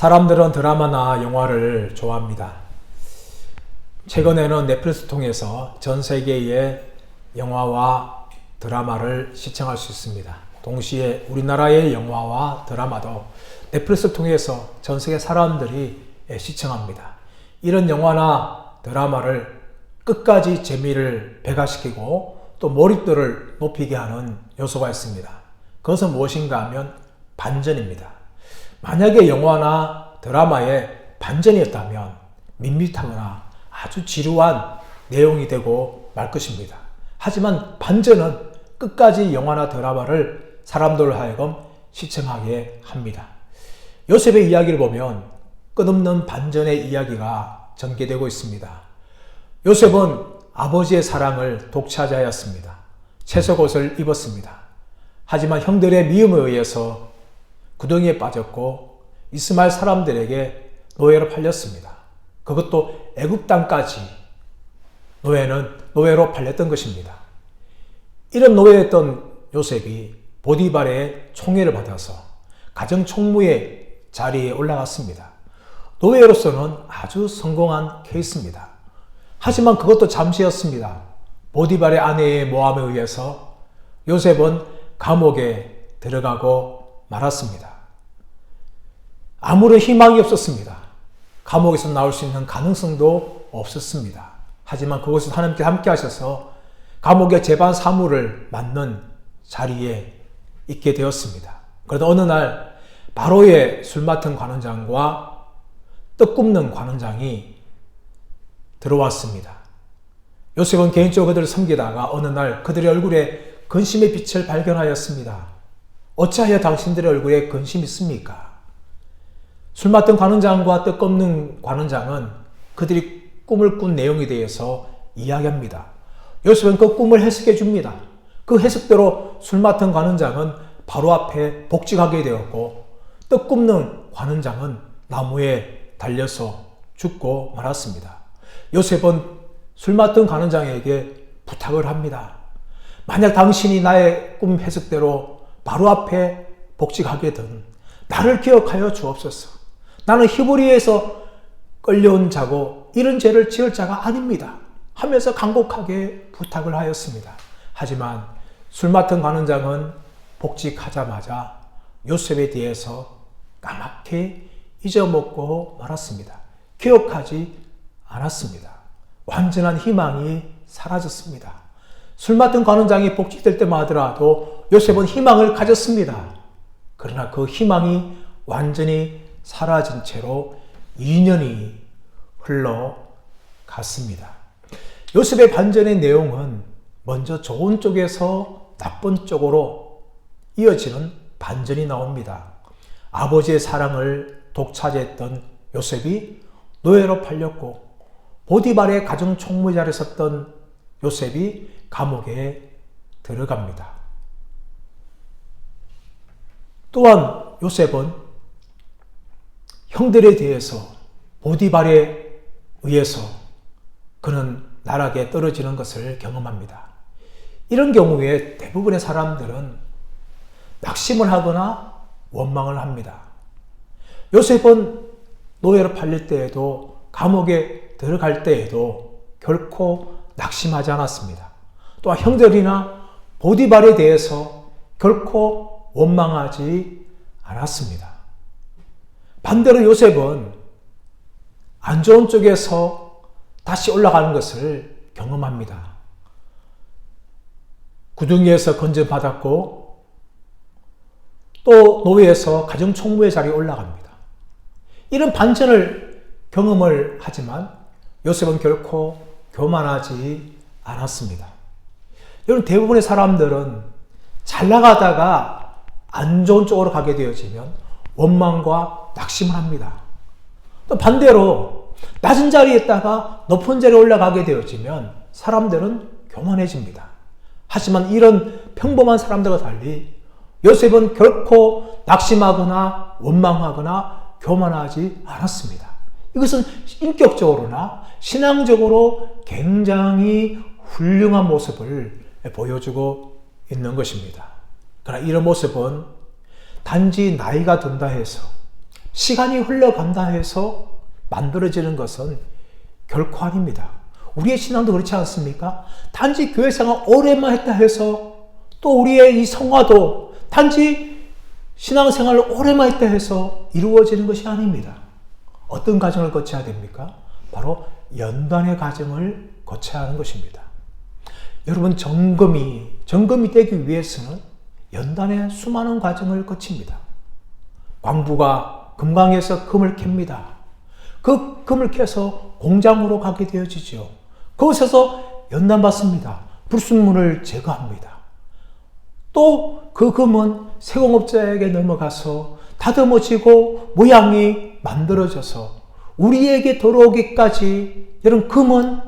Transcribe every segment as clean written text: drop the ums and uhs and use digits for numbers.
사람들은 드라마나 영화를 좋아합니다. 최근에는 넷플릭스 통해서 전 세계의 영화와 드라마를 시청할 수 있습니다. 동시에 우리나라의 영화와 드라마도 넷플릭스 통해서 전 세계 사람들이 시청합니다. 이런 영화나 드라마를 끝까지 재미를 배가시키고 또 몰입도를 높이게 하는 요소가 있습니다. 그것은 무엇인가 하면 반전입니다. 만약에 영화나 드라마에 반전이었다면 밋밋하거나 아주 지루한 내용이 되고 말 것입니다. 하지만 반전은 끝까지 영화나 드라마를 사람들로 하여금 시청하게 합니다. 요셉의 이야기를 보면 끝없는 반전의 이야기가 전개되고 있습니다. 요셉은 아버지의 사랑을 독차지하였습니다. 채석옷을 입었습니다. 하지만 형들의 미움에 의해서 구덩이에 빠졌고 이스마엘 사람들에게 노예로 팔렸습니다. 그것도 애굽 땅까지 노예로 팔렸던 것입니다. 이런 노예였던 요셉이 보디발의 총애를 받아서 가정총무의 자리에 올라갔습니다. 노예로서는 아주 성공한 케이스입니다. 하지만 그것도 잠시였습니다. 보디발의 아내의 모함에 의해서 요셉은 감옥에 들어가고 말았습니다. 아무런 희망이 없었습니다. 감옥에서 나올 수 있는 가능성도 없었습니다. 하지만 그곳에서 하나님께 함께 하셔서 감옥의 재반 사무를 맡는 자리에 있게 되었습니다. 그러다 어느 날 바로의 술 맡은 관원장과 떡 굽는 관원장이 들어왔습니다. 요셉은 개인적으로 그들을 섬기다가 어느 날 그들의 얼굴에 근심의 빛을 발견하였습니다. 어찌하여 당신들의 얼굴에 근심이 있습니까? 술 맡은 관원장과 떡 굽는 관원장은 그들이 꿈을 꾼 내용에 대해서 이야기합니다. 요셉은 그 꿈을 해석해 줍니다. 그 해석대로 술 맡은 관원장은 바로 앞에 복직하게 되었고 떡 굽는 관원장은 나무에 달려서 죽고 말았습니다. 요셉은 술 맡은 관원장에게 부탁을 합니다. 만약 당신이 나의 꿈 해석대로 바로 앞에 복직하게든 나를 기억하여 주옵소서. 나는 히브리에서 끌려온 자고 이런 죄를 지을 자가 아닙니다. 하면서 간곡하게 부탁을 하였습니다. 하지만 술 맡은 관원장은 복직하자마자 요셉에 대해서 까맣게 잊어먹고 말았습니다. 기억하지 않았습니다. 완전한 희망이 사라졌습니다. 술 맡은 관원장이 복직될 때만 하더라도 요셉은 희망을 가졌습니다. 그러나 그 희망이 완전히 사라진 채로 2년이 흘러갔습니다. 요셉의 반전의 내용은 먼저 좋은 쪽에서 나쁜 쪽으로 이어지는 반전이 나옵니다. 아버지의 사랑을 독차지했던 요셉이 노예로 팔렸고 보디발의 가정 총무자리에 섰던 요셉이 감옥에 들어갑니다. 또한 요셉은 형들에 대해서 보디발에 의해서 그는 나락에 떨어지는 것을 경험합니다. 이런 경우에 대부분의 사람들은 낙심을 하거나 원망을 합니다. 요셉은 노예로 팔릴 때에도 감옥에 들어갈 때에도 결코 낙심하지 않았습니다. 또한 형들이나 보디발에 대해서 결코 원망하지 않았습니다. 반대로 요셉은 안 좋은 쪽에서 다시 올라가는 것을 경험합니다. 구덩이에서 건져받았고 또 노예에서 가정총무의 자리에 올라갑니다. 이런 반전을 경험을 하지만 요셉은 결코 교만하지 않았습니다. 여러분, 대부분의 사람들은 잘 나가다가 안 좋은 쪽으로 가게 되어지면 원망과 낙심을 합니다. 또 반대로 낮은 자리에 있다가 높은 자리에 올라가게 되어지면 사람들은 교만해집니다. 하지만 이런 평범한 사람들과 달리 요셉은 결코 낙심하거나 원망하거나 교만하지 않았습니다. 이것은 인격적으로나 신앙적으로 굉장히 훌륭한 모습을 보여주고 있는 것입니다. 그러나 이런 모습은 단지 나이가 든다 해서 시간이 흘러간다 해서 만들어지는 것은 결코 아닙니다. 우리의 신앙도 그렇지 않습니까? 단지 교회 생활 오래만 했다 해서, 또 우리의 이 성화도 단지 신앙생활을 오래만 했다 해서 이루어지는 것이 아닙니다. 어떤 과정을 거쳐야 됩니까? 바로 연단의 과정을 거쳐야 하는 것입니다. 여러분, 점검이 되기 위해서는 연단의 수많은 과정을 거칩니다. 광부가 금강에서 금을 캡니다. 그 금을 캐서 공장으로 가게 되어지죠. 거기서 연단받습니다. 불순물을 제거합니다. 또 그 금은 세공업자에게 넘어가서 다듬어지고 모양이 만들어져서 우리에게 들어오기까지, 이런 금은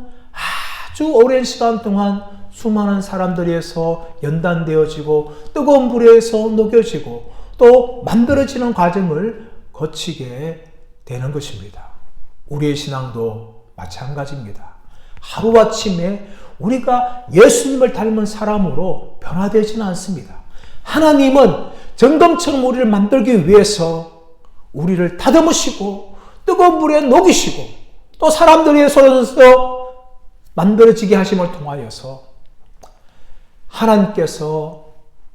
아주 오랜 시간 동안 수많은 사람들에 의해서 연단되어지고 뜨거운 불에서 녹여지고 또 만들어지는 과정을 거치게 되는 것입니다. 우리의 신앙도 마찬가지입니다. 하루아침에 우리가 예수님을 닮은 사람으로 변화되지는 않습니다. 하나님은 점검처럼 우리를 만들기 위해서 우리를 다듬으시고 뜨거운 불에 녹이시고 또 사람들의 손에서 만들어지게 하심을 통하여서 하나님께서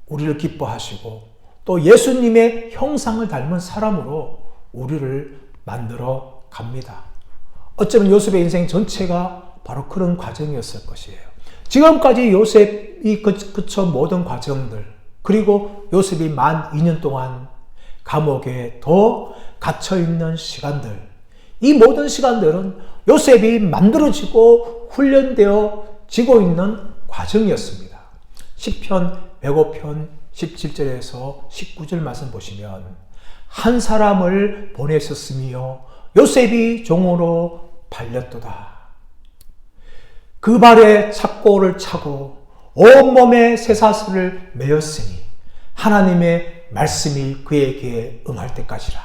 우리를 기뻐하시고 또 예수님의 형상을 닮은 사람으로 우리를 만들어 갑니다. 어쩌면 요셉의 인생 전체가 바로 그런 과정이었을 것이에요. 지금까지 요셉이 그쳐 모든 과정들, 그리고 요셉이 만 2년 동안 감옥에 더 갇혀있는 시간들, 이 모든 시간들은 요셉이 만들어지고 훈련되어지고 있는 과정이었습니다. 시편 105편 17절에서 19절 말씀 보시면, 한 사람을 보내셨으며 요셉이 종으로 팔렸도다. 그 발에 착고를 차고 온몸에 쇠사슬을 매었으니 하나님의 말씀이 그에게 응할 때까지라.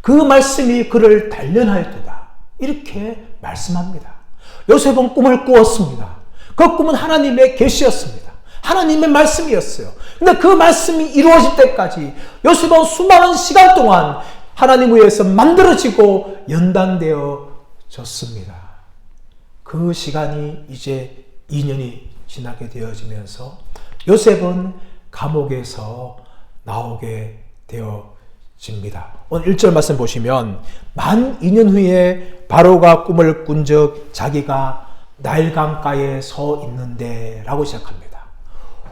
그 말씀이 그를 단련하였도다. 이렇게 말씀합니다. 요셉은 꿈을 꾸었습니다. 그 꿈은 하나님의 계시였습니다. 하나님의 말씀이었어요. 근데 그 말씀이 이루어질 때까지 요셉은 수많은 시간 동안 하나님 위해서 만들어지고 연단되어졌습니다. 그 시간이 이제 2년이 지나게 되어지면서 요셉은 감옥에서 나오게 되어집니다. 오늘 1절 말씀 보시면, 만 2년 후에 바로가 꿈을 꾼 적 자기가 나일강가에 서 있는데 라고 시작합니다.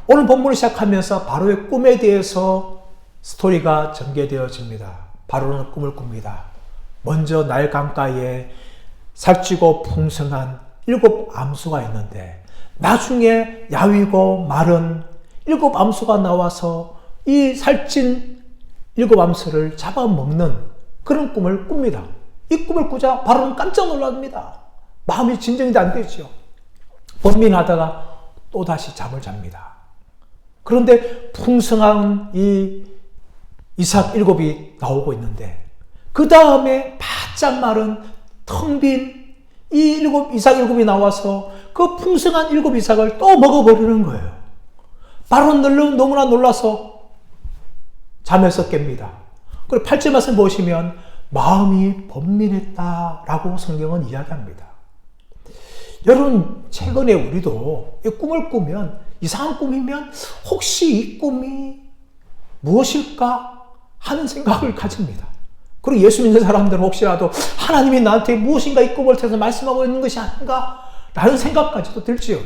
오늘 본문을 시작하면서 바로의 꿈에 대해서 스토리가 전개되어집니다. 바로는 꿈을 꿉니다. 먼저 나일강가에 살찌고 풍성한 7 암수가 있는데 나중에 야위고 마른 7 암수가 나와서 이 살찐 7 암수를 잡아먹는 그런 꿈을 꿉니다. 이 꿈을 꾸자 바로는 깜짝 놀랍니다. 마음이 진정이 안 되죠. 번민하다가 또다시 잠을 잡니다. 그런데 풍성한 이 이삭 7이 나오고 있는데 그 다음에 바짝 마른 텅 빈 이 이삭 7이 나와서 그 풍성한 7 이삭을 또 먹어버리는 거예요. 바로는 너무나 놀라서 잠에서 깹니다. 그리고 8절 말씀 보시면 마음이 번민했다라고 성경은 이야기합니다. 여러분, 최근에 우리도 이 꿈을 꾸면, 이상한 꿈이면 혹시 이 꿈이 무엇일까 하는 생각을 가집니다. 그리고 예수 믿는 사람들은 혹시라도 하나님이 나한테 무엇인가 이 꿈을 통해서 말씀하고 있는 것이 아닌가 라는 생각까지도 들지요.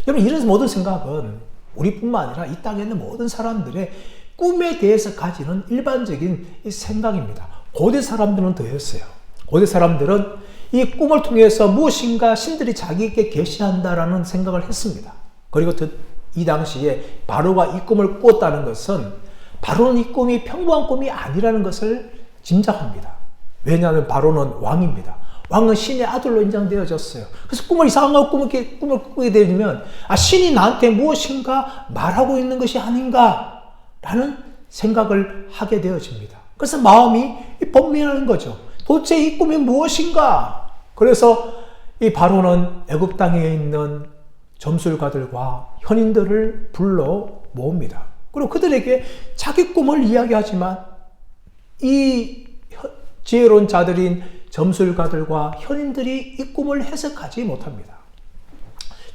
여러분, 이런 모든 생각은 우리뿐만 아니라 이 땅에 있는 모든 사람들의 꿈에 대해서 가지는 일반적인 이 생각입니다. 고대 사람들은 더했어요. 고대 사람들은 이 꿈을 통해서 무엇인가 신들이 자기에게 계시한다라는 생각을 했습니다. 그리고 이 당시에 바로가 이 꿈을 꾸었다는 것은 바로는 이 꿈이 평범한 꿈이 아니라는 것을 짐작합니다. 왜냐하면 바로는 왕입니다. 왕은 신의 아들로 인정되어졌어요. 그래서 이상한 꿈을 꾸게 되면 신이 나한테 무엇인가 말하고 있는 것이 아닌가 라는 생각을 하게 되어집니다. 그래서 마음이 번민하는 거죠. 도대체 이 꿈이 무엇인가? 그래서 이 바로는 애굽 땅에 있는 점술가들과 현인들을 불러 모읍니다. 그리고 그들에게 자기 꿈을 이야기하지만 이 지혜로운 자들인 점술가들과 현인들이 이 꿈을 해석하지 못합니다.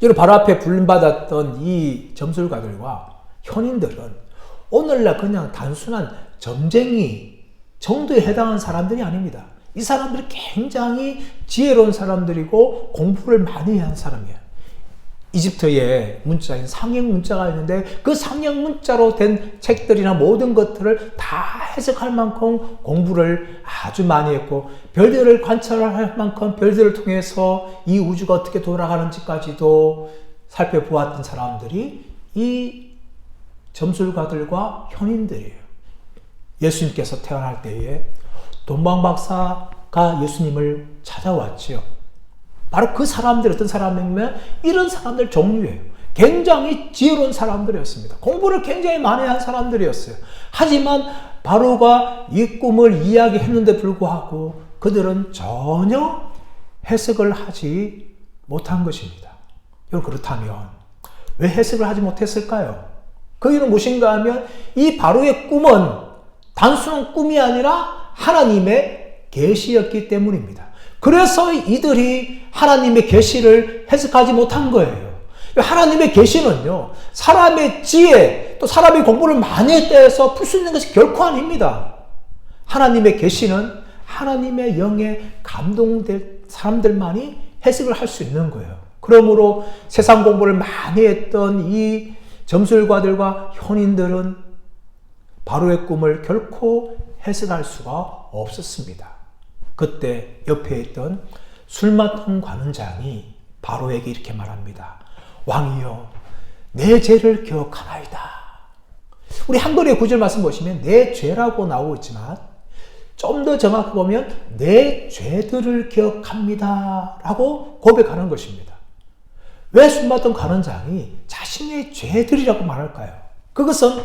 여러분, 바로 앞에 불림받았던 이 점술가들과 현인들은 오늘날 그냥 단순한 점쟁이 정도에 해당하는 사람들이 아닙니다. 이 사람들이 굉장히 지혜로운 사람들이고 공부를 많이 한 사람이에요. 이집트의 문자인 상형 문자가 있는데 그 상형 문자로 된 책들이나 모든 것들을 다 해석할 만큼 공부를 아주 많이 했고, 별들을 관찰할 만큼 별들을 통해서 이 우주가 어떻게 돌아가는지까지도 살펴보았던 사람들이 이 점술가들과 현인들이에요. 예수님께서 태어날 때에 동방박사가 예수님을 찾아왔지요. 바로 그 사람들, 어떤 사람이면 이런 사람들 종류예요. 굉장히 지혜로운 사람들이었습니다. 공부를 굉장히 많이 한 사람들이었어요. 하지만 바로가 이 꿈을 이야기했는데 불구하고 그들은 전혀 해석을 하지 못한 것입니다. 여러분, 그렇다면 왜 해석을 하지 못했을까요? 그 이유는 무엇인가 하면 이 바로의 꿈은 단순한 꿈이 아니라 하나님의 계시였기 때문입니다. 그래서 이들이 하나님의 계시를 해석하지 못한 거예요. 하나님의 계시는요, 사람의 지혜, 또 사람이 공부를 많이 했다 해서 풀 수 있는 것이 결코 아닙니다. 하나님의 계시는 하나님의 영에 감동될 사람들만이 해석을 할 수 있는 거예요. 그러므로 세상 공부를 많이 했던 이 점술가들과 현인들은 바로의 꿈을 결코 해석할 수가 없었습니다. 그때 옆에 있던 술 맡은 관원장이 바로에게 이렇게 말합니다. 왕이여, 내 죄를 기억하나이다. 우리 한글의 구절 말씀 보시면 내 죄라고 나오고 있지만 좀 더 정확히 보면 내 죄들을 기억합니다 라고 고백하는 것입니다. 왜 술 맡은 관원장이 자신의 죄들이라고 말할까요? 그것은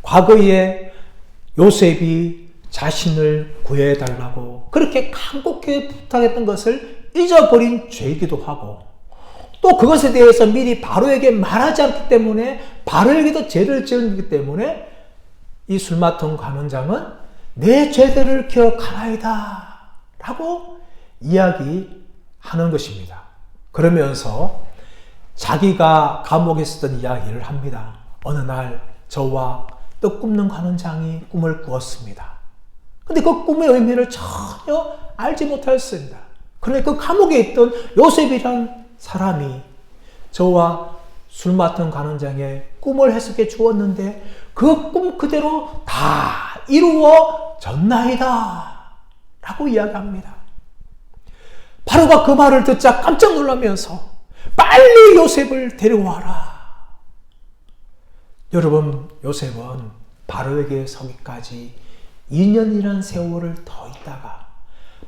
과거에 요셉이 자신을 구해달라고 그렇게 간곡히 부탁했던 것을 잊어버린 죄이기도 하고, 또 그것에 대해서 미리 바로에게 말하지 않기 때문에 바로에게도 죄를 지었기 때문에 이 술 맡은 관원장은 내 죄들을 기억하나이다 라고 이야기하는 것입니다. 그러면서 자기가 감옥에 있었던 이야기를 합니다. 어느 날 저와 떡 굽는 관원장이 꿈을 꾸었습니다. 근데 그 꿈의 의미를 전혀 알지 못하였습니다. 그런데 그 감옥에 있던 요셉이란 사람이 저와 술 맡은 관원장의 꿈을 해석해 주었는데 그 꿈 그대로 다 이루어졌나이다 라고 이야기합니다. 바로가 그 말을 듣자 깜짝 놀라면서 빨리 요셉을 데려와라. 여러분, 요셉은 바로에게 서기까지 2년이라는 세월을 더 있다가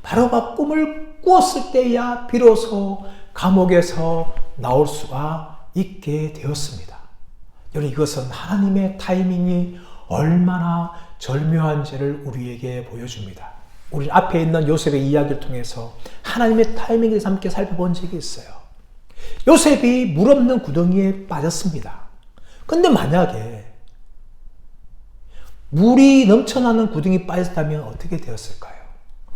바로가 꿈을 꾸었을 때야 비로소 감옥에서 나올 수가 있게 되었습니다. 여러분, 이것은 하나님의 타이밍이 얼마나 절묘한지를 우리에게 보여줍니다. 우리 앞에 있는 요셉의 이야기를 통해서 하나님의 타이밍에 대해서 함께 살펴본 적이 있어요. 요셉이 물 없는 구덩이에 빠졌습니다. 근데 만약에 물이 넘쳐나는 구덩이에 빠졌다면 어떻게 되었을까요?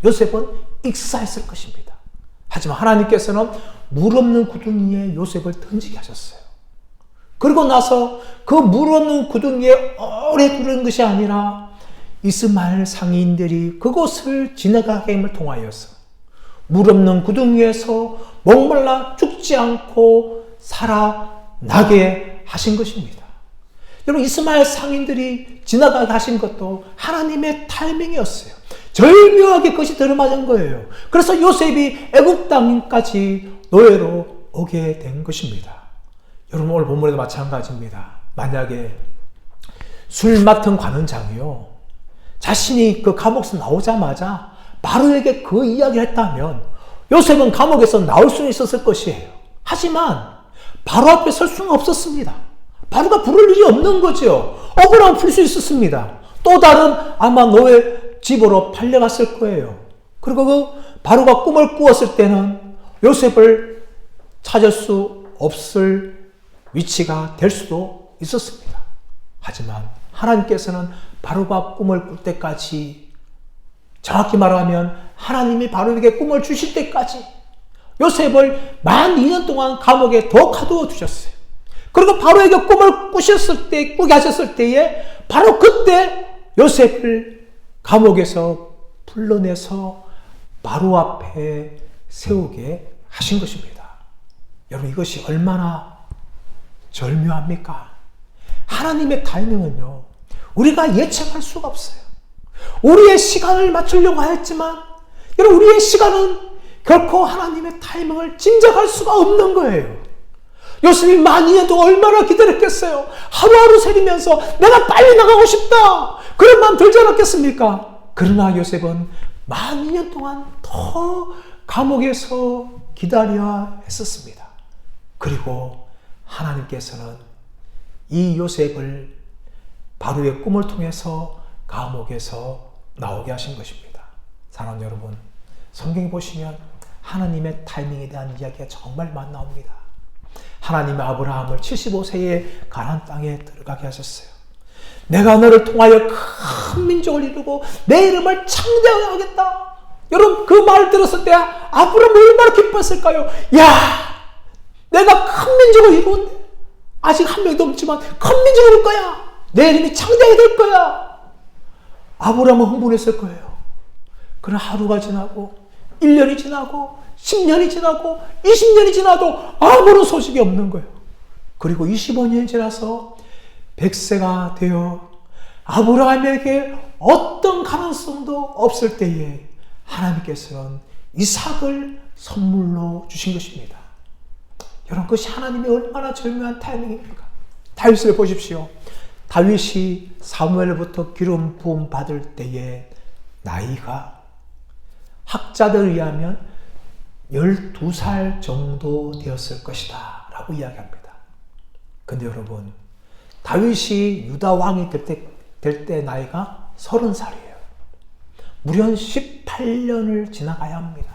요셉은 익사했을 것입니다. 하지만 하나님께서는 물 없는 구덩이에 요셉을 던지게 하셨어요. 그리고 나서 그 물 없는 구덩이에 오래 두는 것이 아니라 이스마엘 상인들이 그곳을 지나가게 함을 통하여서 물 없는 구덩이에서 목말라 죽지 않고 살아나게 하신 것입니다. 여러분, 이스마엘 상인들이 지나가게 하신 것도 하나님의 타이밍이었어요. 절묘하게 그것이 들어맞은 거예요. 그래서 요셉이 애굽 땅까지 노예로 오게 된 것입니다. 여러분, 오늘 본문에도 마찬가지입니다. 만약에 술 맡은 관원장이요, 자신이 그 감옥에서 나오자마자 바로에게 그 이야기를 했다면 요셉은 감옥에서 나올 수는 있었을 것이에요. 하지만 바로 앞에 설 수는 없었습니다. 바로가 부를 일이 없는 거죠. 억울하면 풀 수 있었습니다. 또 다른 아마 노예 집으로 팔려갔을 거예요. 그리고 그 바로가 꿈을 꾸었을 때는 요셉을 찾을 수 없을 위치가 될 수도 있었습니다. 하지만 하나님께서는 바로가 꿈을 꿀 때까지 정확히 말하면 하나님이 바로에게 꿈을 주실 때까지 요셉을 만 2년 동안 감옥에 더 가두어 두셨어요. 그리고 바로에게 꿈을 꾸게 하셨을 때에 바로 그때 요셉을 감옥에서 불러내서 바로 앞에 세우게 하신 것입니다. 여러분, 이것이 얼마나 절묘합니까? 하나님의 타이밍은요, 우리가 예측할 수가 없어요. 우리의 시간을 맞추려고 하였지만, 여러분, 우리의 시간은 결코 하나님의 타이밍을 짐작할 수가 없는 거예요. 요셉이 만 2년 동안 얼마나 기다렸겠어요. 하루하루 새리면서 내가 빨리 나가고 싶다, 그런 마음 들지 않았겠습니까? 그러나 요셉은 만 2년 동안 더 감옥에서 기다려야 했었습니다. 그리고 하나님께서는 이 요셉을 바로의 꿈을 통해서 감옥에서 나오게 하신 것입니다. 사랑하는 여러분, 성경에 보시면 하나님의 타이밍에 대한 이야기가 정말 많이 나옵니다. 하나님의 아브라함을 75세에 가나안 땅에 들어가게 하셨어요. 내가 너를 통하여 큰 민족을 이루고 내 이름을 창대하겠다. 여러분, 그 말 들었을 때 아브라함이 얼마나 기뻤을까요? 야, 내가 큰 민족을 이루는데 아직 한 명도 없지만 큰 민족을 이룰 거야. 내 이름이 창대하게 될 거야. 아브라함은 흥분했을 거예요. 그러나 하루가 지나고 1년이 지나고 10년이 지나고 20년이 지나도 아무런 소식이 없는 거예요. 그리고 25년이 지나서 100세가 되어 아브라함에게 어떤 가능성도 없을 때에 하나님께서는 이삭을 선물로 주신 것입니다. 여러분, 그것이 하나님의 얼마나 절묘한 타이밍입니까? 다윗을 보십시오. 다윗이 사무엘로부터 기름 부음 받을 때의 나이가 학자들에 의하면 12살 정도 되었을 것이다 라고 이야기합니다. 근데 여러분, 다윗이 유다 왕이 될 때 나이가 30살이에요. 무려 18년을 지나가야 합니다.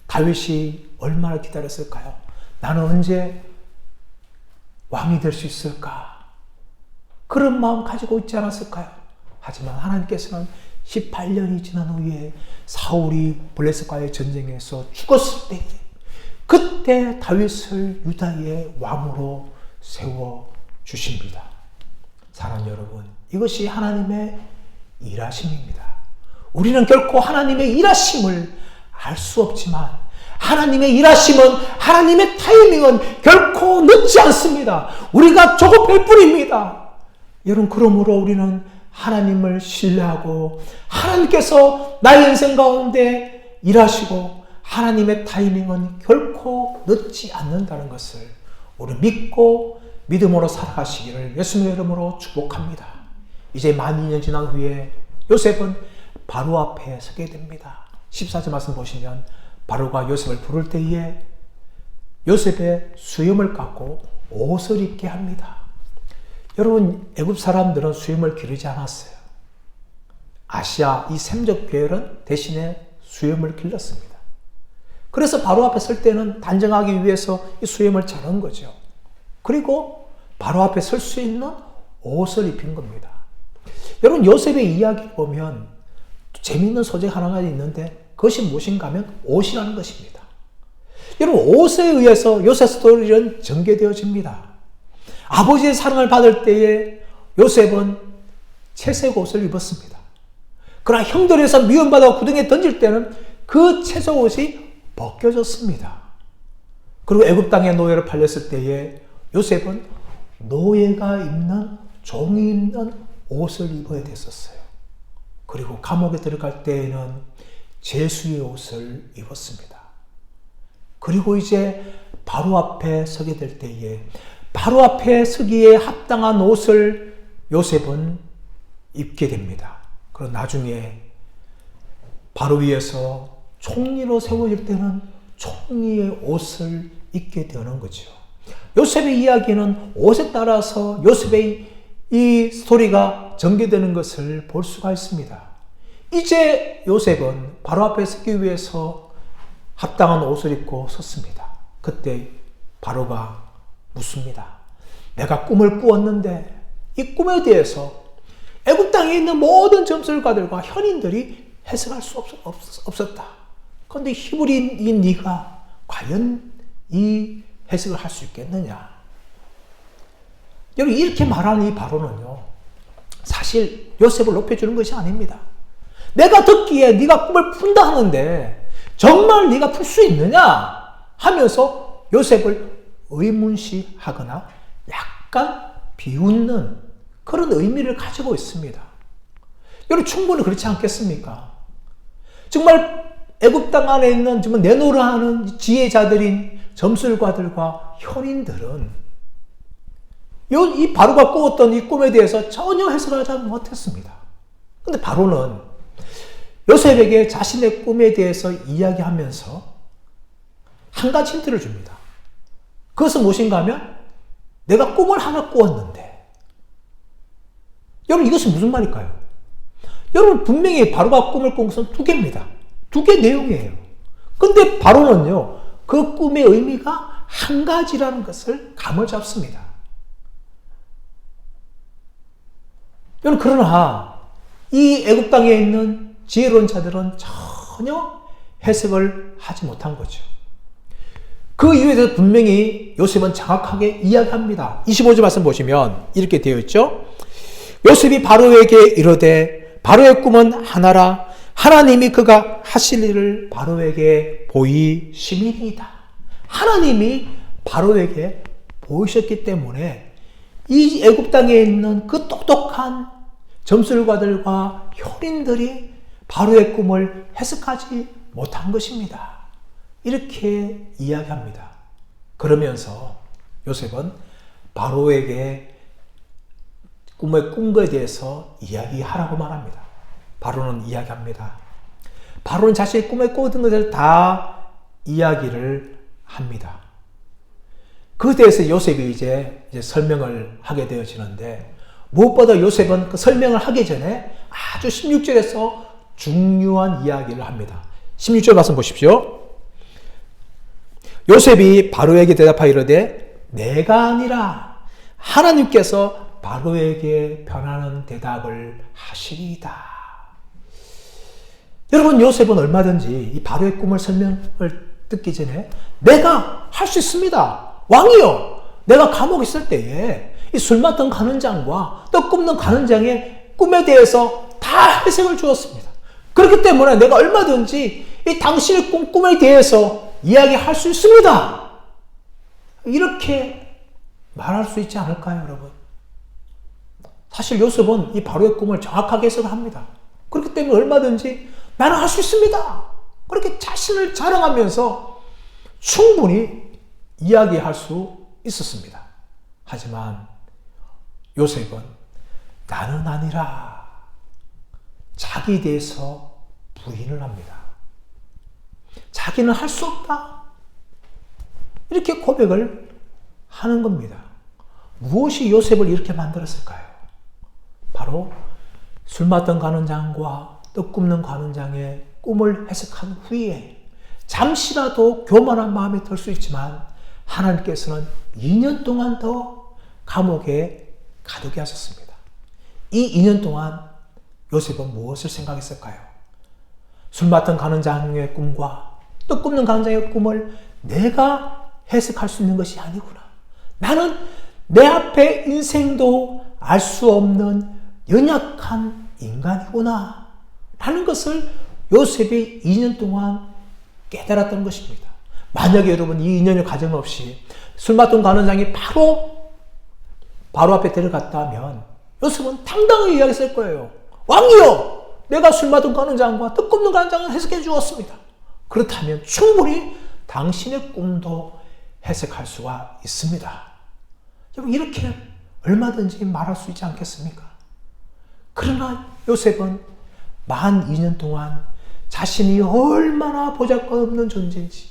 다윗이 얼마나 기다렸을까요? 나는 언제 왕이 될 수 있을까? 그런 마음 가지고 있지 않았을까요? 하지만 하나님께서는 18년이 지난 후에 사울이 블레셋과의 전쟁에서 죽었을 때, 그때 다윗을 유다의 왕으로 세워 주십니다. 사랑하는 여러분, 이것이 하나님의 일하심입니다. 우리는 결코 하나님의 일하심을 알 수 없지만 하나님의 일하심은, 하나님의 타이밍은 결코 늦지 않습니다. 우리가 조급할 뿐입니다. 여러분, 그러므로 우리는 하나님을 신뢰하고 하나님께서 나의 인생 가운데 일하시고 하나님의 타이밍은 결코 늦지 않는다는 것을 우리 믿고 믿음으로 살아가시기를 예수님의 이름으로 축복합니다. 이제 만 2년 지난 후에 요셉은 바로 앞에 서게 됩니다. 14절 말씀 보시면 바로가 요셉을 부를 때에 요셉의 수염을 깎고 옷을 입게 합니다. 여러분, 애굽 사람들은 수염을 기르지 않았어요. 아시아 이 셈족 계열은 대신에 수염을 길렀습니다. 그래서 바로 앞에 설 때는 단정하기 위해서 이 수염을 자른 거죠. 그리고 바로 앞에 설 수 있는 옷을 입힌 겁니다. 여러분, 요셉의 이야기를 보면 재미있는 소재가 하나가 있는데 그것이 무엇인가 하면 옷이라는 것입니다. 여러분, 옷에 의해서 요셉 스토리는 전개되어집니다. 아버지의 사랑을 받을 때에 요셉은 채색 옷을 입었습니다. 그러나 형들에서 미움받아 구덩이에 던질 때는 그 채색 옷이 벗겨졌습니다. 그리고 애굽 땅에 노예로 팔렸을 때에 요셉은 노예가 입는, 종이 입는 옷을 입어야 됐었어요. 그리고 감옥에 들어갈 때에는 제수의 옷을 입었습니다. 그리고 이제 바로 앞에 서게 될 때에 바로 앞에 서기에 합당한 옷을 요셉은 입게 됩니다. 그리고 나중에 바로 위에서 총리로 세워질 때는 총리의 옷을 입게 되는 거죠. 요셉의 이야기는 옷에 따라서 요셉의 이 스토리가 전개되는 것을 볼 수가 있습니다. 이제 요셉은 바로 앞에 서기 위해서 합당한 옷을 입고 섰습니다. 그때 바로가 묻습니다. 내가 꿈을 꾸었는데 이 꿈에 대해서 애굽 땅에 있는 모든 점술가들과 현인들이 해석할 수 없었다. 그런데 히브리인 네가 과연 이 해석을 할 수 있겠느냐? 여러분, 이렇게 말하는 이 바로는요, 사실 요셉을 높여주는 것이 아닙니다. 내가 듣기에 네가 꿈을 푼다 하는데 정말 네가 풀 수 있느냐 하면서 요셉을 의문시하거나 약간 비웃는 그런 의미를 가지고 있습니다. 여러분, 충분히 그렇지 않겠습니까? 정말 애굽 땅 안에 있는 정말 내노라하는 지혜자들인 점술가들과 현인들은 이 바로가 꾸었던 이 꿈에 대해서 전혀 해석하지 못했습니다. 근데 바로는 요셉에게 자신의 꿈에 대해서 이야기하면서 한 가지 힌트를 줍니다. 그것은 무엇인가 하면 내가 꿈을 하나 꾸었는데, 여러분, 이것은 무슨 말일까요? 여러분, 분명히 바로가 꿈을 꾼 것은 두 개입니다. 두 개 내용이에요. 근데 바로는요, 그 꿈의 의미가 한 가지라는 것을 감을 잡습니다. 여러분, 그러나 이 애굽 땅에 있는 지혜로운 자들은 전혀 해석을 하지 못한 거죠. 그 이유에 대해서 분명히 요셉은 정확하게 이야기합니다. 25절 말씀 보시면 이렇게 되어 있죠. 요셉이 바로에게 이르되 바로의 꿈은 하나라. 하나님이 그가 하실 일을 바로에게 보이심이니이다. 하나님이 바로에게 보이셨기 때문에 이 애굽 땅에 있는 그 똑똑한 점술가들과 현인들이 바로의 꿈을 해석하지 못한 것입니다. 이렇게 이야기합니다. 그러면서 요셉은 바로에게 꿈의 꿈에 대해서 이야기하라고 말합니다. 바로는 이야기합니다. 바로는 자신의 꿈에 꿔든 것을 다 이야기를 합니다. 그에 대해서 요셉이 이제 설명을 하게 되어지는데, 무엇보다 요셉은 그 설명을 하기 전에 아주 16절에서 중요한 이야기를 합니다. 16절 말씀 보십시오. 요셉이 바로에게 대답하여 이르되 내가 아니라 하나님께서 바로에게 변하는 대답을 하시리이다. 여러분, 요셉은 얼마든지 이 바로의 꿈을 설명을 듣기 전에 내가 할 수 있습니다. 왕이요, 내가 감옥에 있을 때에 이 술 맡던 간원장과 떡 굽는 간원장의 꿈에 대해서 다 해석을 주었습니다. 그렇기 때문에 내가 얼마든지 이 당신의 꿈에 대해서 이야기할 수 있습니다. 이렇게 말할 수 있지 않을까요, 여러분? 사실 요셉은 이 바로의 꿈을 정확하게 해석을 합니다. 그렇기 때문에 얼마든지 나는 할 수 있습니다. 그렇게 자신을 자랑하면서 충분히 이야기할 수 있었습니다. 하지만 요셉은 나는 아니라 자기에 대해서 부인을 합니다. 자기는 할 수 없다. 이렇게 고백을 하는 겁니다. 무엇이 요셉을 이렇게 만들었을까요? 바로 술 맡던 간원장과 떡 굽는 간원장의 꿈을 해석한 후에 잠시라도 교만한 마음이 들 수 있지만 하나님께서는 2년 동안 더 감옥에 가두게 하셨습니다. 이 2년 동안 요셉은 무엇을 생각했을까요? 술 맡은 간원장의 꿈과 떡 굽는 간원장의 꿈을 내가 해석할 수 있는 것이 아니구나. 나는 내 앞에 인생도 알 수 없는 연약한 인간이구나 라는 것을 요셉이 2년 동안 깨달았던 것입니다. 만약에 여러분 이 2년의 과정 없이 술 맡은 간원장이 바로 앞에 데려갔다면 요셉은 당당하게 이야기했을 거예요. 왕이요, 내가 술 맡은 간원장과 떡 굽는 간원장을 해석해 주었습니다. 그렇다면 충분히 당신의 꿈도 해석할 수가 있습니다. 여러분, 이렇게 얼마든지 말할 수 있지 않겠습니까? 그러나 요셉은 만 2년 동안 자신이 얼마나 보잘것없는 존재인지,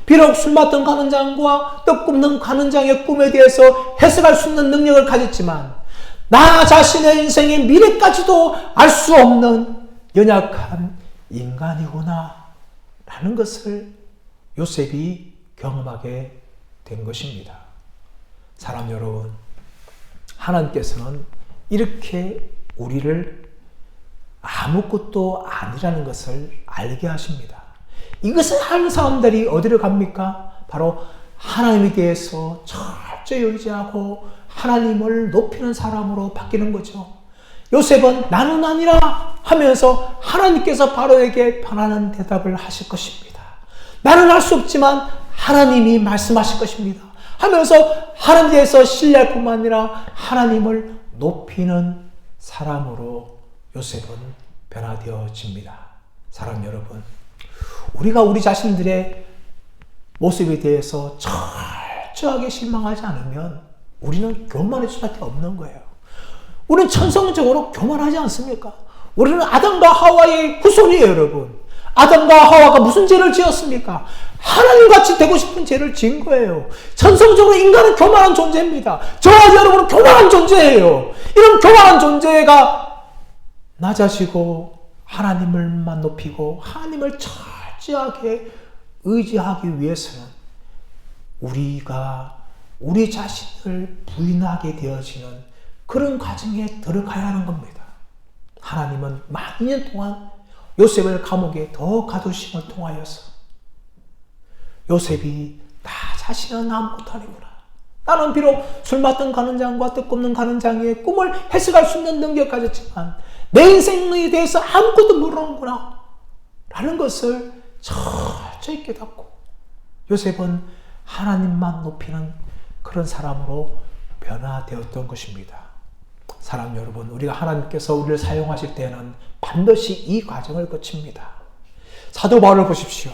비록 술 맡던 간원장과 떡 굽는 간원장의 꿈에 대해서 해석할 수 있는 능력을 가졌지만 나 자신의 인생의 미래까지도 알 수 없는 연약한 인간이구나 라는 것을 요셉이 경험하게 된 것입니다. 사람 여러분, 하나님께서는 이렇게 우리를 아무것도 아니라는 것을 알게 하십니다. 이것을 하는 사람들이 어디로 갑니까? 바로 하나님에 대해서 철저히 의지하고 하나님을 높이는 사람으로 바뀌는 거죠. 요셉은 나는 아니라 하면서 하나님께서 바로에게 변하는 대답을 하실 것입니다. 나는 알 수 없지만 하나님이 말씀하실 것입니다 하면서 하나님에 대해서 신뢰할 뿐만 아니라 하나님을 높이는 사람으로 요셉은 변화되어집니다. 사랑 여러분, 우리가 우리 자신들의 모습에 대해서 철저하게 실망하지 않으면 우리는 교만할 수밖에 없는 거예요. 우리는 천성적으로 교만하지 않습니까? 우리는 아담과 하와의 후손이에요, 여러분. 아담과 하와가 무슨 죄를 지었습니까? 하나님같이 되고 싶은 죄를 지은 거예요. 천성적으로 인간은 교만한 존재입니다. 저와 여러분은 교만한 존재예요. 이런 교만한 존재가 낮아지고 하나님을만 높이고 하나님을 철저하게 의지하기 위해서는 우리가 우리 자신을 부인하게 되어지는 그런 과정에 들어가야 하는 겁니다. 하나님은 많은 년 동안 요셉을 감옥에 더 가두심을 통하여서 요셉이 나 자신은 아무것도 아니구나. 나는 비록 술 맡던 가는 장과 뜻 굽는 가는 장의 꿈을 해석할 수 있는 능력을 가졌지만 내 인생에 대해서 아무것도 모르는구나 라는 것을 철저히 깨닫고 요셉은 하나님만 높이는 그런 사람으로 변화되었던 것입니다. 사랑 여러분, 우리가 하나님께서 우리를 사용하실 때는 반드시 이 과정을 거칩니다. 사도 바울을 보십시오.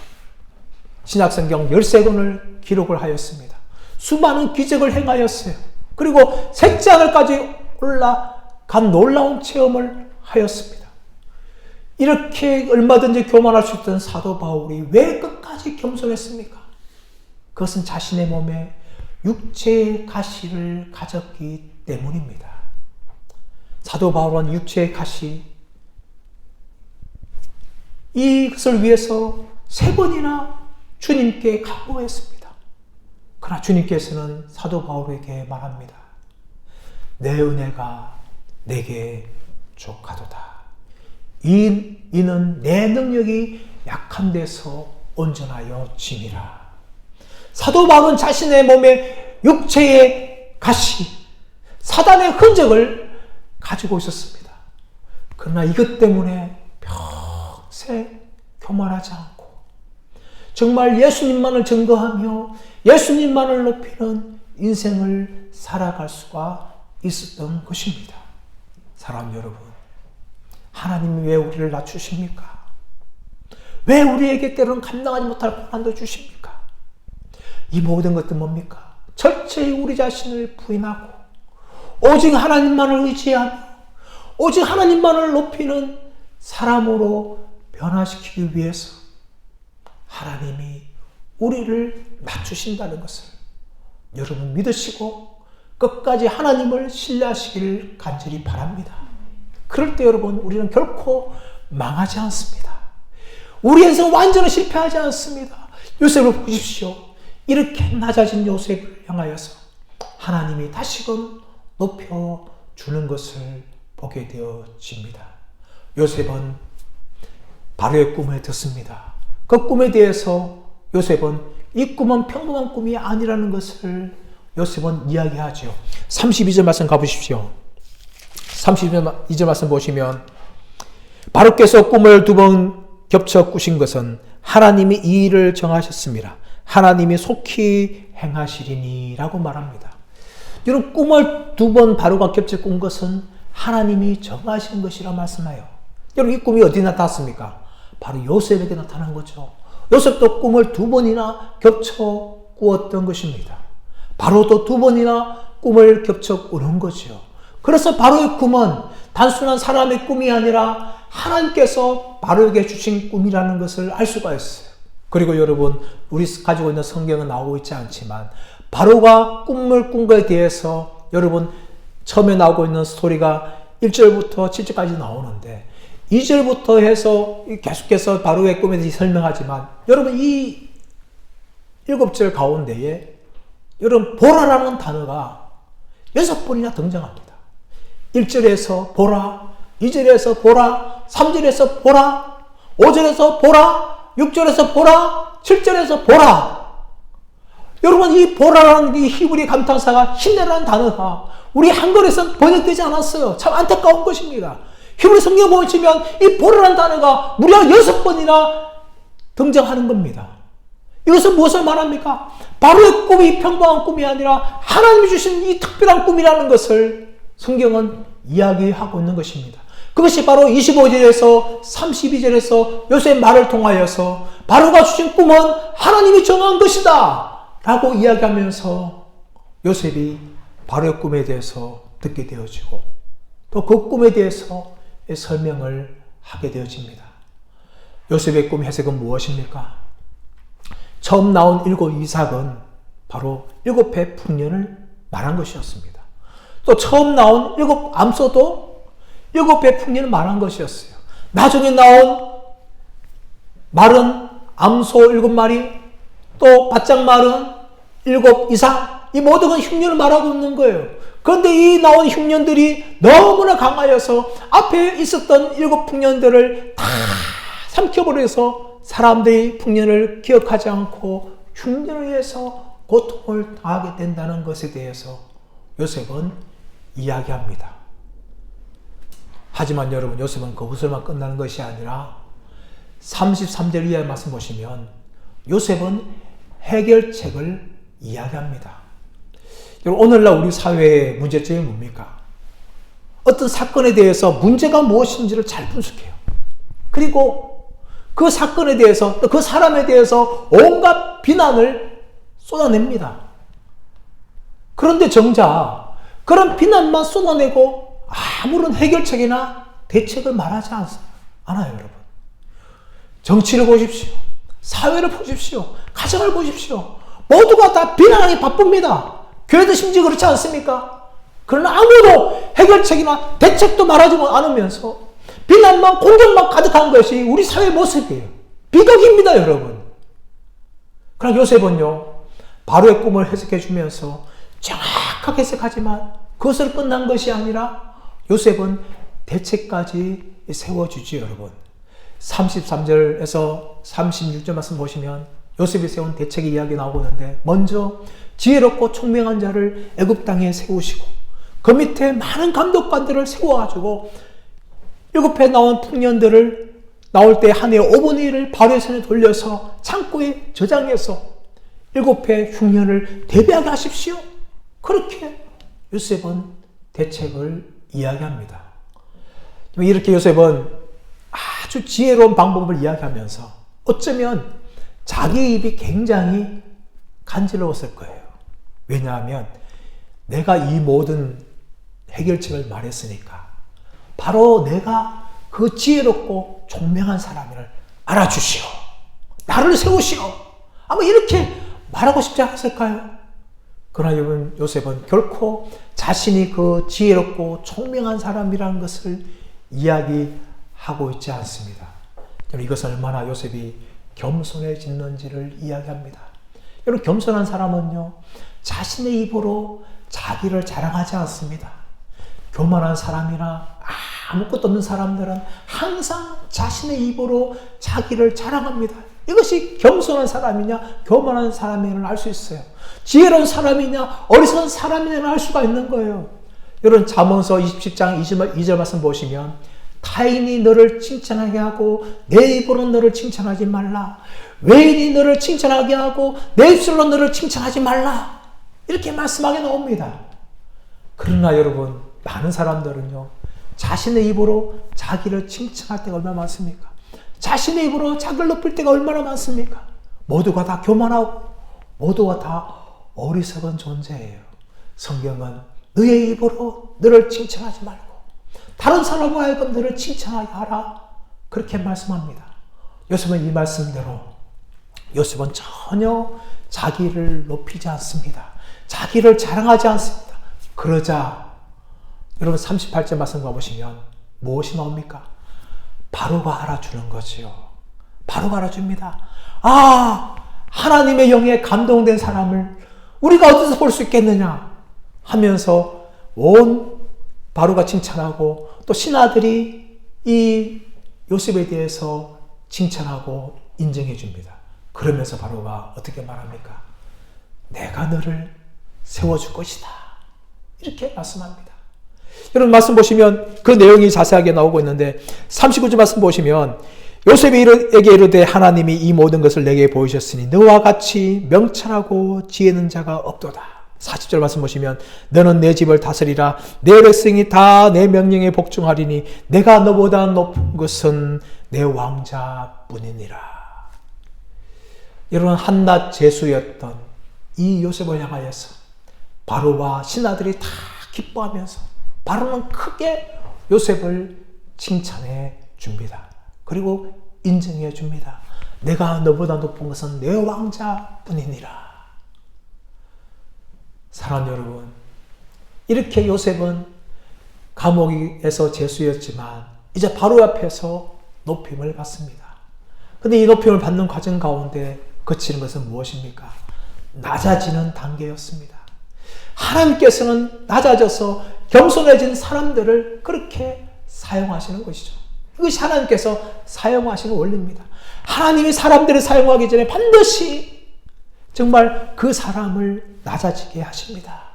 신약성경 13권을 기록을 하였습니다. 수많은 기적을 행하였어요. 그리고 셋째 하늘까지 올라간 놀라운 체험을 하였습니다. 이렇게 얼마든지 교만할 수 있던 사도 바울이 왜 끝까지 겸손했습니까? 그것은 자신의 몸에 육체의 가시를 가졌기 때문입니다. 사도 바울은 육체의 가시, 이것을 위해서 3번이나 주님께 간구했습니다. 그러나 주님께서는 사도 바울에게 말합니다. 내 은혜가 내게 족하도다. 이는 내 능력이 약한 데서 온전하여 짐이라. 사도 바울은 자신의 몸에 육체의 가시, 사단의 흔적을 가지고 있었습니다. 그러나 이것 때문에 평생 교만하지 않고 정말 예수님만을 증거하며 예수님만을 높이는 인생을 살아갈 수가 있었던 것입니다. 사람 여러분, 하나님이 왜 우리를 낮추십니까? 왜 우리에게 때로는 감당하지 못할 고난도 주십니까? 이 모든 것들 뭡니까? 철저히 우리 자신을 부인하고 오직 하나님만을 의지하며 오직 하나님만을 높이는 사람으로 변화시키기 위해서 하나님이 우리를 낮추신다는 것을 여러분 믿으시고 끝까지 하나님을 신뢰하시기를 간절히 바랍니다. 그럴 때 여러분, 우리는 결코 망하지 않습니다. 우리 인생은 완전히 실패하지 않습니다. 요셉을 보십시오. 이렇게 낮아진 요셉을 향하여서 하나님이 다시금 높여주는 것을 보게 되어집니다. 요셉은 바로의 꿈을 듣습니다. 그 꿈에 대해서 요셉은 이 꿈은 평범한 꿈이 아니라는 것을 요셉은 이야기하죠. 32절 말씀 가보십시오. 32절 말씀 보시면 바로께서 꿈을 2번 겹쳐 꾸신 것은 하나님이 이 일을 정하셨습니다. 하나님이 속히 행하시리니 라고 말합니다. 여러분, 꿈을 2번 바로가 겹쳐 꾼 것은 하나님이 정하신 것이라 말씀해요. 여러분, 이 꿈이 어디 나타났습니까? 바로 요셉에게 나타난 거죠. 요셉도 꿈을 2번이나 겹쳐 꾸었던 것입니다. 바로도 2번이나 꿈을 겹쳐 꾸는 거죠. 그래서 바로의 꿈은 단순한 사람의 꿈이 아니라 하나님께서 바로에게 주신 꿈이라는 것을 알 수가 있어요. 그리고 여러분, 우리 가지고 있는 성경은 나오고 있지 않지만 바로가 꿈을 꾼 것에 대해서 여러분 처음에 나오고 있는 스토리가 1절부터 7절까지 나오는데 2절부터 해서 계속해서 바로의 꿈에 대해서 설명하지만 여러분 이 7절 가운데에 여러분 보라라는 단어가 6번이나 등장합니다. 1절에서 보라, 2절에서 보라, 3절에서 보라, 5절에서 보라, 6절에서 보라, 7절에서 보라. 여러분, 이 보라라는 이 히브리 감탄사가 힘내라는 단어가 우리 한글에서는 번역되지 않았어요. 참 안타까운 것입니다. 히브리 성경 보시면 이 보라라는 단어가 무려 6번이나 등장하는 겁니다. 이것은 무엇을 말합니까? 바로의 꿈이 평범한 꿈이 아니라 하나님이 주신 이 특별한 꿈이라는 것을 성경은 이야기하고 있는 것입니다. 그것이 바로 25절에서 32절에서 요셉의 말을 통하여서 바로가 주신 꿈은 하나님이 정한 것이다 라고 이야기하면서 요셉이 바로의 꿈에 대해서 듣게 되어지고 또 그 꿈에 대해서 설명을 하게 되어집니다. 요셉의 꿈 해석은 무엇입니까? 처음 나온 7 이삭은 바로 7해 풍년을 말한 것이었습니다. 또 처음 나온 7 암소도 7해 풍년을 말한 것이었어요. 나중에 나온 말은 암소 7마리, 또 바짝 말은 7 이삭, 이 모든 건 흉년을 말하고 있는 거예요. 그런데 이 나온 흉년들이 너무나 강하여서 앞에 있었던 7 풍년들을 다 삼켜버려서 사람들이 풍년을 기억하지 않고 흉년을 위해서 고통을 당하게 된다는 것에 대해서 요셉은 이야기합니다. 하지만 여러분, 요셉은 그것으로만 끝나는 것이 아니라 33절 이하의 말씀 보시면 요셉은 해결책을 이야기합니다. 여러분, 오늘날 우리 사회의 문제점이 뭡니까? 어떤 사건에 대해서 문제가 무엇인지를 잘 분석해요. 그리고 그 사건에 대해서 또 그 사람에 대해서 온갖 비난을 쏟아냅니다. 그런데 정작 그런 비난만 쏟아내고 아무런 해결책이나 대책을 말하지 않아요, 여러분. 정치를 보십시오. 사회를 보십시오. 가정을 보십시오. 모두가 다 비난하기 바쁩니다. 교회도 심지어 그렇지 않습니까? 그러나 아무도 해결책이나 대책도 말하지 않으면서 비난만 공격만 가득한 것이 우리 사회의 모습이에요. 비극입니다, 여러분. 그러나 요셉은요, 바로의 꿈을 해석해 주면서 정확하게 해석하지만 그것으로 끝난 것이 아니라 요셉은 대책까지 세워주지, 여러분. 33절에서 36절 말씀 보시면 요셉이 세운 대책의 이야기 나오고 있는데, 먼저 지혜롭고 총명한 자를 애굽 땅에 세우시고 그 밑에 많은 감독관들을 세워가지고 7해 나온 풍년들을 나올 때 한 해 5분의 1을 바로의 손에 돌려서 창고에 저장해서 7해 흉년을 대비하게 하십시오. 그렇게 요셉은 대책을 이야기합니다. 이렇게 요셉은 아주 지혜로운 방법을 이야기하면서 어쩌면 자기 입이 굉장히 간지러웠을 거예요. 왜냐하면 내가 이 모든 해결책을 말했으니까 바로 내가 그 지혜롭고 총명한 사람을 알아주시오. 나를 세우시오. 아마 이렇게 말하고 싶지 않았을까요? 그러나 여러분, 요셉은 결코 자신이 그 지혜롭고 총명한 사람이라는 것을 이야기하고 있지 않습니다. 이것은 얼마나 요셉이 겸손해졌는지를 이야기합니다. 여러분, 겸손한 사람은요, 자신의 입으로 자기를 자랑하지 않습니다. 교만한 사람이나 아무것도 없는 사람들은 항상 자신의 입으로 자기를 자랑합니다. 이것이 겸손한 사람이냐 교만한 사람이냐를 알 수 있어요. 지혜로운 사람이냐 어리석은 사람이냐를 알 수가 있는 거예요. 여러분, 잠언서 27장 2절 말씀 보시면 타인이 너를 칭찬하게 하고 내 입으로 너를 칭찬하지 말라. 외인이 너를 칭찬하게 하고 내 입술로 너를 칭찬하지 말라. 이렇게 말씀하게 나옵니다. 그러나 여러분, 많은 사람들은요, 자신의 입으로 자기를 칭찬할 때가 얼마나 많습니까? 자신의 입으로 자기를 높일 때가 얼마나 많습니까? 모두가 다 교만하고 모두가 다 어리석은 존재예요. 성경은 너의 입으로 너를 칭찬하지 말고 다른 사람과 하여금 너를 칭찬하게 하라, 그렇게 말씀합니다. 요셉은 이 말씀대로 요셉은 전혀 자기를 높이지 않습니다. 자기를 자랑하지 않습니다. 그러자 여러분 38절 말씀 가보시면 무엇이 나옵니까? 바로가 알아주는 거지요. 바로가 알아줍니다. 하나님의 영에 감동된 사람을 우리가 어디서 볼 수 있겠느냐 하면서 온 바로가 칭찬하고 또 신하들이 이 요셉에 대해서 칭찬하고 인정해 줍니다. 그러면서 바로가 어떻게 말합니까? 내가 너를 세워줄 것이다. 이렇게 말씀합니다. 여러분 말씀 보시면 그 내용이 자세하게 나오고 있는데 39절 말씀 보시면 요셉에게 이르되 하나님이 이 모든 것을 내게 보이셨으니 너와 같이 명철하고 지혜 있는 자가 없도다. 40절 말씀 보시면 너는 내 집을 다스리라 내 백성이 다 내 명령에 복종하리니 내가 너보다 높은 것은 내 왕자뿐이니라. 여러분 한낱 제수였던 이 요셉을 향하여서 바로와 신하들이 다 기뻐하면서 바로는 크게 요셉을 칭찬해 줍니다. 그리고 인정해 줍니다. 내가 너보다 높은 것은 내 왕자뿐이니라. 사랑하는 여러분, 이렇게 요셉은 감옥에서 제수였지만 이제 바로 앞에서 높임을 받습니다. 근데 이 높임을 받는 과정 가운데 거치는 것은 무엇입니까? 낮아지는 단계였습니다. 하나님께서는 낮아져서 겸손해진 사람들을 그렇게 사용하시는 것이죠. 이것이 하나님께서 사용하시는 원리입니다. 하나님이 사람들을 사용하기 전에 반드시 정말 그 사람을 낮아지게 하십니다.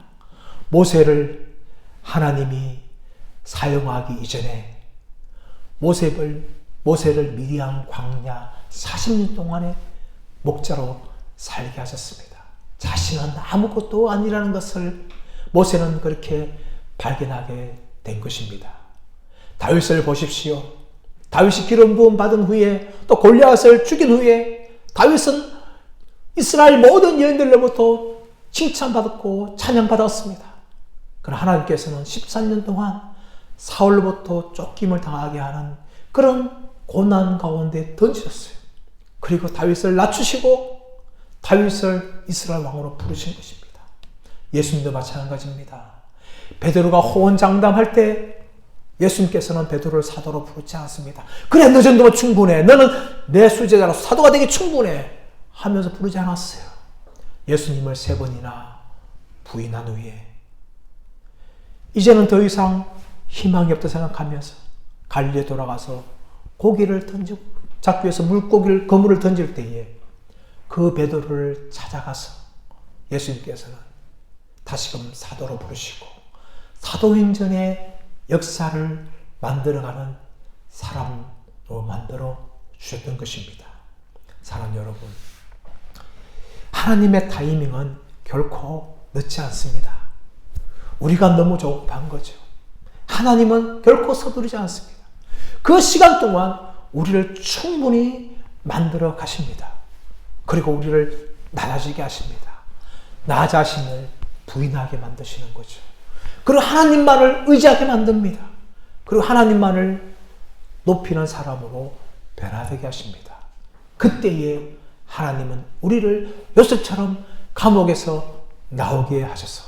모세를 하나님이 사용하기 이전에 모세를 미디안 광야 40년 동안의 목자로 살게 하셨습니다. 자신은 아무것도 아니라는 것을 모세는 그렇게 발견하게 된 것입니다. 다윗을 보십시오. 다윗이 기름 부음 받은 후에 또 골리앗을 죽인 후에 다윗은 이스라엘 모든 여인들로부터 칭찬받았고 찬양받았습니다. 그러나 하나님께서는 13년 동안 사울로부터 쫓김을 당하게 하는 그런 고난 가운데 던지셨어요. 그리고 다윗을 낮추시고 다윗을 이스라엘 왕으로 부르신 것입니다. 예수님도 마찬가지입니다. 베드로가 호언장담할 때 예수님께서는 베드로를 사도로 부르지 않았습니다. 그래 너 정도면 충분해. 너는 내 수제자로서 사도가 되기 충분해 하면서 부르지 않았어요. 예수님을 3번이나 부인한 후에 이제는 더 이상 희망이 없다 생각하면서 갈릴리에 돌아가서 고기를 던지고 잡기 위해서 그물을 던질 때에 그 베드로를 찾아가서 예수님께서는 다시금 사도로 부르시고 사도행전의 역사를 만들어가는 사람으로 만들어 주셨던 것입니다. 사랑하는 여러분, 하나님의 타이밍은 결코 늦지 않습니다. 우리가 너무 조급한 거죠. 하나님은 결코 서두르지 않습니다. 그 시간 동안 우리를 충분히 만들어 가십니다. 그리고 우리를 낮아지게 하십니다. 나 자신을 부인하게 만드시는 거죠. 그리고 하나님만을 의지하게 만듭니다. 그리고 하나님만을 높이는 사람으로 변화되게 하십니다. 그때에 하나님은 우리를 요셉처럼 감옥에서 나오게 하셔서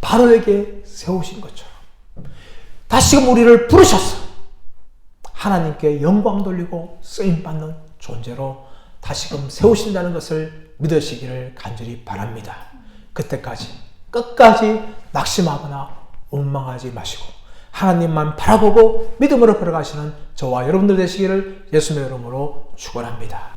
바로에게 세우신 것처럼 다시금 우리를 부르셔서 하나님께 영광 돌리고 쓰임받는 존재로 다시금 세우신다는 것을 믿으시기를 간절히 바랍니다. 그때까지 끝까지 낙심하거나 원망하지 마시고 하나님만 바라보고 믿음으로 걸어가시는 저와 여러분들 되시기를 예수님의 이름으로 축원합니다.